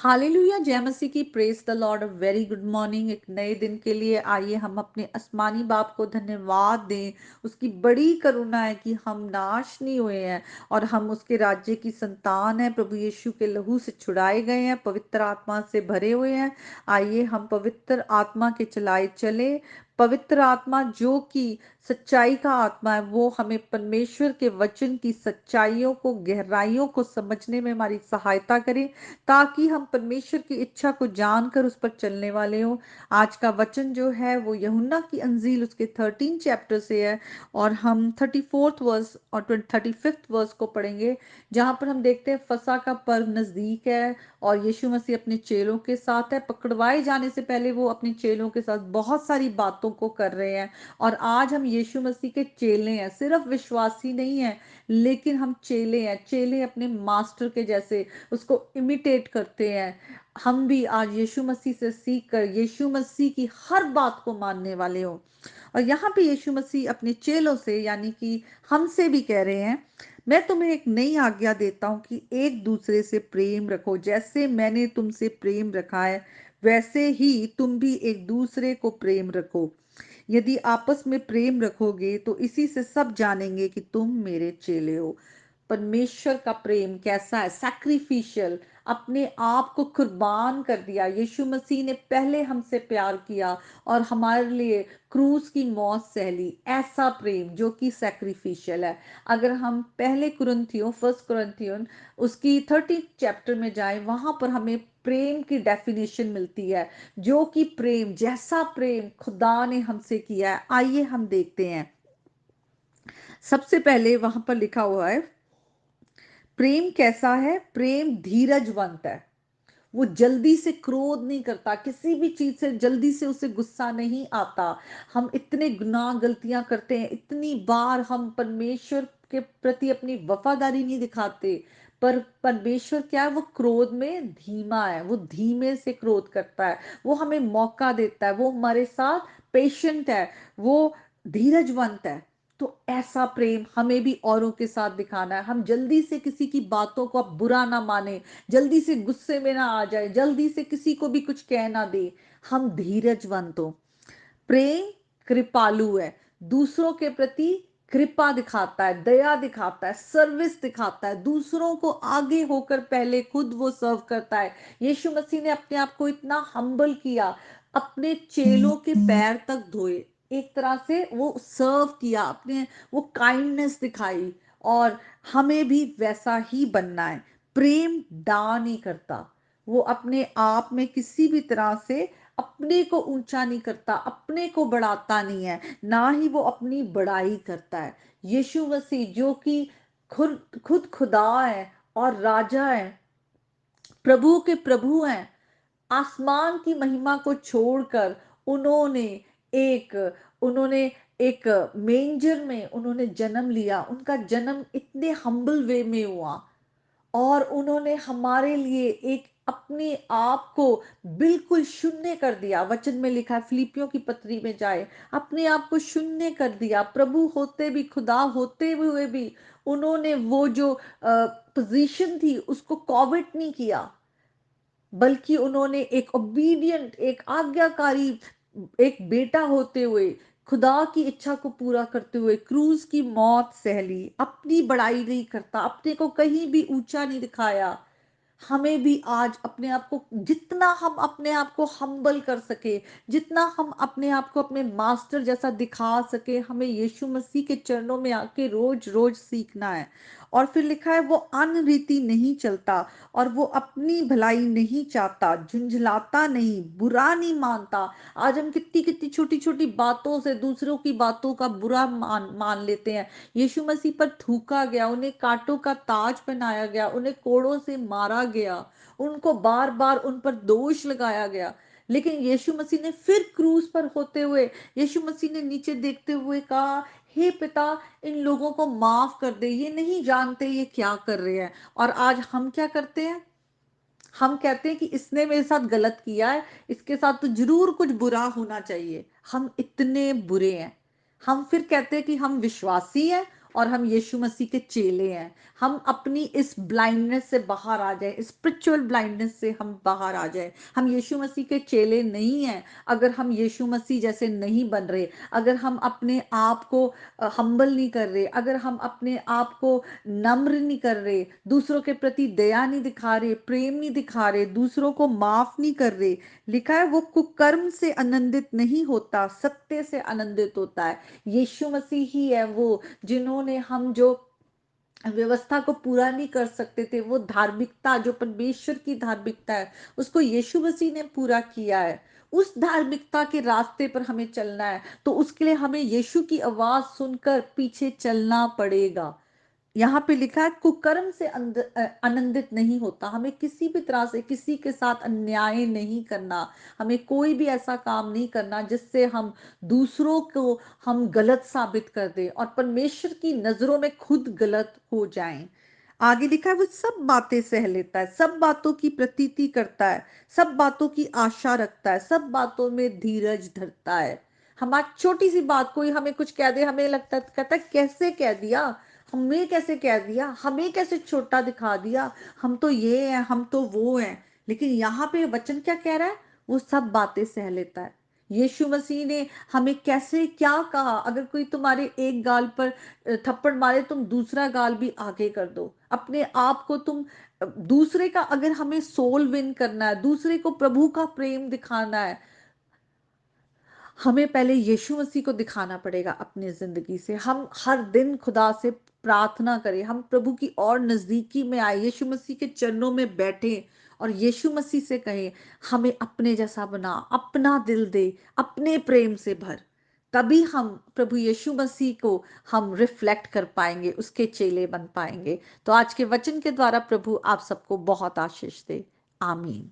Hallelujah, जय मसीह की। Praise the Lord. Very good morning. एक नए दिन के लिए आइए हम अपने आसमानी बाप को धन्यवाद दें। उसकी बड़ी करुणा है कि हम नाश नहीं हुए हैं और हम उसके राज्य की संतान हैं। प्रभु यीशु के लहू से छुड़ाए गए हैं, पवित्र आत्मा से भरे हुए हैं। आइए हम पवित्र आत्मा के चलाए चले। पवित्र आत्मा जो कि सच्चाई का आत्मा है, वो हमें परमेश्वर के वचन की सच्चाइयों को, गहराइयों को समझने में हमारी सहायता करे, ताकि हम परमेश्वर की इच्छा को जानकर उस पर चलने वाले हों। आज का वचन जो है वो यूहन्ना की अंजील उसके 13 चैप्टर से है और हम 34th वर्स और 35th वर्स को पढ़ेंगे, जहां पर हम देखते हैं फसह का पर्व नजदीक है और यीशु मसीह अपने चेलों के साथ है। पकड़वाए जाने से पहले वो अपने चेलों के साथ बहुत सारी बातों को कर रहे हैं और आज हम यीशु मसीह के चेले हैं, सिर्फ विश्वासी नहीं है, लेकिन हम चेले हैं। चेले अपने मास्टर के जैसे उसको इमिटेट करते हैं। हम भी आज यीशु मसीह से सीख कर यीशु मसीह की हर बात को मानने वाले हो। और यहाँ पे यीशु मसीह अपने चेलों से यानी कि हमसे भी कह रहे हैं, मैं तुम्हें एक नई आज्ञा देता हूँ कि एक दूसरे से प्रेम रखो। जैसे मैंने तुमसे प्रेम रखा है, वैसे ही तुम भी एक दूसरे को प्रेम रखो। यदि आपस में प्रेम रखोगे तो इसी से सब जानेंगे कि तुम मेरे चेले हो। परमेश्वर का प्रेम कैसा है? सैक्रिफिशियल, अपने आप को कुर्बान कर दिया। यीशु मसीह ने पहले हमसे प्यार किया और हमारे लिए क्रूस की मौत सह ली। ऐसा प्रेम जो कि सैक्रिफिशियल है। अगर हम पहले कुरिन्थियों, फर्स्ट कुरिन्थियन उसकी 30 चैप्टर में जाएं, वहां पर हमें प्रेम की डेफिनेशन मिलती है, जो कि प्रेम, जैसा प्रेम खुदा ने हमसे किया है। आइए हम देखते हैं। सबसे पहले वहां पर लिखा हुआ है, प्रेम कैसा है? प्रेम धीरजवंत है। वो जल्दी से क्रोध नहीं करता, किसी भी चीज से जल्दी से उसे गुस्सा नहीं आता। हम इतने गुनाह गलतियां करते हैं, इतनी बार हम परमेश्वर के प्रति अपनी वफादारी नहीं दिखाते, पर परमेश्वर क्या है? वो क्रोध में धीमा है, वो धीमे से क्रोध करता है, वो हमें मौका देता है, वो हमारे साथ पेशेंट है, वो धीरजवंत है। तो ऐसा प्रेम हमें भी औरों के साथ दिखाना है। हम जल्दी से किसी की बातों को अब बुरा ना माने, जल्दी से गुस्से में ना आ जाए, जल्दी से किसी को भी कुछ कह ना दे। हम धीरजवंत हो। प्रेम कृपालु है, दूसरों के प्रति कृपा दिखाता है, दया दिखाता है, सर्विस दिखाता है, दूसरों को आगे होकर पहले खुद वो सर्व करता है। यीशु मसीह ने अपने आप को इतना हम्बल किया, अपने चेलों के पैर तक धोए, एक तरह से वो सर्व किया, अपने वो काइंडनेस दिखाई। और हमें भी वैसा ही बनना है। प्रेम डा नहीं करता, वो अपने आप में किसी भी तरह से अपने को ऊंचा नहीं करता, अपने को बढ़ाता नहीं है, ना ही वो अपनी बड़ाई करता है। यीशु मसीह जो कि खुद खुद खुदा है और राजा है, प्रभु के प्रभु हैं, आसमान की महिमा को छोड़कर उन्होंने एक उन्होंने एक मेंजर में उन्होंने जन्म लिया। उनका जन्म इतने हम्बल वे में हुआ और उन्होंने हमारे लिए एक अपने आप को बिल्कुल शून्य कर दिया। वचन में लिखा है, फिलिपियों की पत्री में जाए, अपने आप को शून्य कर दिया। प्रभु होते भी, खुदा होते हुए भी उन्होंने वो जो पोजीशन थी उसको कॉवेट नहीं किया, बल्कि उन्होंने एक ओबीडियंट, एक आज्ञाकारी, एक बेटा होते हुए, खुदा की इच्छा को पूरा करते हुए क्रूज की मौत सह ली। अपनी बड़ाई नहीं करता, अपने को कहीं भी ऊंचा नहीं दिखाया। हमें भी आज अपने आप को, जितना हम अपने आप को हम्बल कर सके, जितना हम अपने आप को अपने मास्टर जैसा दिखा सके, हमें यीशु मसीह के चरणों में आके रोज रोज सीखना है। और फिर लिखा है, वो अनरीति नहीं चलता और वो अपनी भलाई नहीं चाहता, झुंझलाता नहीं, बुरा नहीं मानता। आज हम कितनी कितनी छोटी छोटी बातों से दूसरों की बातों का बुरा मान लेते हैं। यीशु मसीह पर थूका गया, उन्हें कांटों का ताज पहनाया गया, उन्हें कोड़ों से मारा गया, उनको बार बार उन पर दोष लगाया गया। लेकिन यीशु मसीह ने फिर क्रूस पर होते हुए, यीशु मसीह ने नीचे देखते हुए कहा, हे पिता, इन लोगों को माफ कर दे, ये नहीं जानते ये क्या कर रहे हैं। और आज हम क्या करते हैं? हम कहते हैं कि इसने मेरे साथ गलत किया है, इसके साथ तो जरूर कुछ बुरा होना चाहिए। हम इतने बुरे हैं। हम फिर कहते हैं कि हम विश्वासी हैं और हम यीशु मसीह के चेले हैं। हम अपनी इस ब्लाइंडनेस से बाहर आ जाए, स्पिरिचुअल ब्लाइंडनेस से हम बाहर आ जाए। हम यीशु मसीह के चेले नहीं हैं अगर हम यीशु मसीह जैसे नहीं बन रहे, अगर हम अपने आप को हम्बल नहीं कर रहे, अगर हम अपने आप को नम्र नहीं कर रहे, दूसरों के प्रति दया नहीं दिखा रहे, प्रेम नहीं दिखा रहे, दूसरों को माफ नहीं कर रहे। लिखा है वो कुकर्म से आनंदित नहीं होता, सत्य से आनंदित होता है। यीशु मसीह ही है वो जिन्होंने हम जो व्यवस्था को पूरा नहीं कर सकते थे, वो धार्मिकता जो परमेश्वर की धार्मिकता है उसको यीशु मसीह ने पूरा किया है। उस धार्मिकता के रास्ते पर हमें चलना है, तो उसके लिए हमें यीशु की आवाज सुनकर पीछे चलना पड़ेगा। यहाँ पे लिखा है कुकर्म से आनंदित नहीं होता। हमें किसी भी तरह से किसी के साथ अन्याय नहीं करना, हमें कोई भी ऐसा काम नहीं करना जिससे हम दूसरों को हम गलत साबित कर दें और परमेश्वर की नजरों में खुद गलत हो जाएं। आगे लिखा है वो सब बातें सह लेता है, सब बातों की प्रतीति करता है, सब बातों की आशा रखता है, सब बातों में धीरज धरता है। हमारी छोटी सी बात कोई हमें कुछ कह दे, हमें लगता है, कहता है कैसे कह दिया, हमें कैसे कह दिया, हमें कैसे छोटा दिखा दिया, हम तो ये हैं, हम तो वो हैं। लेकिन यहाँ पे वचन क्या कह रहा है, वो सब बातें सह लेता है। यीशु मसीह ने हमें कैसे क्या कहा, अगर कोई तुम्हारे एक गाल पर थप्पड़ मारे, तुम दूसरा गाल भी आगे कर दो। अपने आप को तुम दूसरे का, अगर हमें सोल विन करना है, दूसरे को प्रभु का प्रेम दिखाना है, हमें पहले यीशु मसीह को दिखाना पड़ेगा अपनी जिंदगी से। हम हर दिन खुदा से प्रार्थना करें, हम प्रभु की और नजदीकी में आए, यीशु मसीह के चरणों में बैठे और यीशु मसीह से कहें हमें अपने जैसा बना, अपना दिल दे, अपने प्रेम से भर। तभी हम प्रभु यीशु मसीह को हम रिफ्लेक्ट कर पाएंगे, उसके चेले बन पाएंगे। तो आज के वचन के द्वारा प्रभु आप सबको बहुत आशीष दे। आमीन।